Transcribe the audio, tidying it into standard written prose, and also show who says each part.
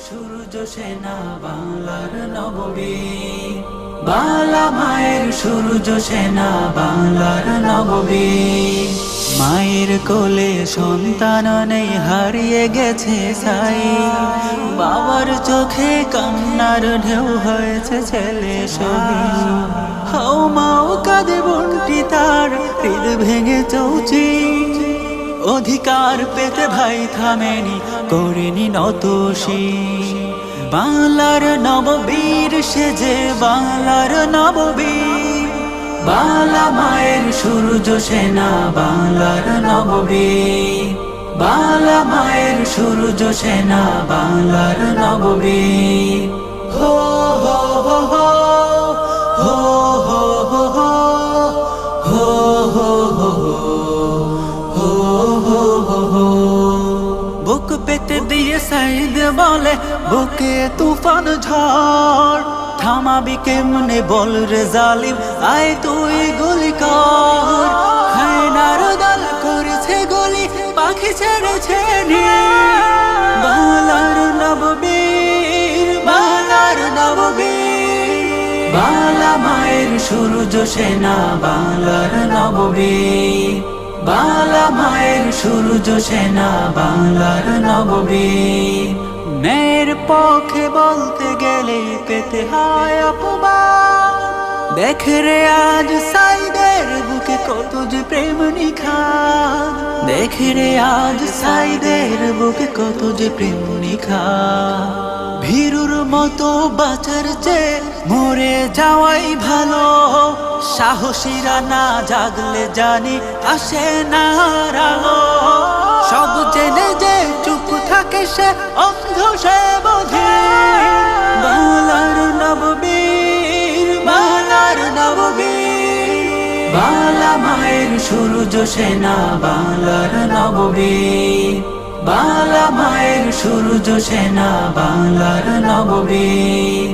Speaker 1: সূর্য সেনা বাংলার নববীর, বাংলা মায়ের সূর্য সেনা বাংলার নববীর। মায়ের কোলে সন্তান নেই, হারিয়ে গেছে সাই, বাবার চোখে কান্নার ঢেউ হয়েছে ছেলে শহীদ। হাও মাও কাঁদে বোনটি তার, হৃদ ভেঙে চৌচি, অধিকার পেতে ভাই থামেনি, করেনি নতশি। বাংলার নববীর সেজে বাংলার নববীর, বাংলা মায়ের সূর্য সেনা বাংলার নববীর, বাংলা মায়ের সূর্য সেনা বাংলার নববীর। হো হো হো হো হো হো হো হো হো হো। বুক পেতে দিয়ে সাইদ বলে, বুকে তুফান ঝড়, থামাবি কেমনে বল রে জালিম, আয় তুই গুলি কর। হায়নার দল করেছে গুলি, পাখি ছেড়েছে বাংলার নববীর, বাংলার নববীর, বাংলা মায়ের সূর্য সেনা বাংলার নববীর, বাংলা মায়ের সূর্য সেনা বাংলার নববীর। মেয়ের পক্ষে বলতে গেলে পেতে হয় অপমান, দেখে রে আজ সাইদের বুকে কত যে প্রেম নিখাদ, দেখে রে আজ সাইদের বুকে কত যে প্রেম নিখাদ। ভীরুর মতো বাঁচার চেয়ে মরে যাওয়াই ভালো, সাহসীরা না জাগলে জানি আসে না আলো। সব জেনে যে চুপ থাকে সে অন্ধ সে বধির, বাংলার নববীর, বাংলার নববীর, বাংলা মায়ের সূর্য সেনা বাংলার নববীর, বাংলা মায়ের সূর্য সেনা বাংলার নববীর।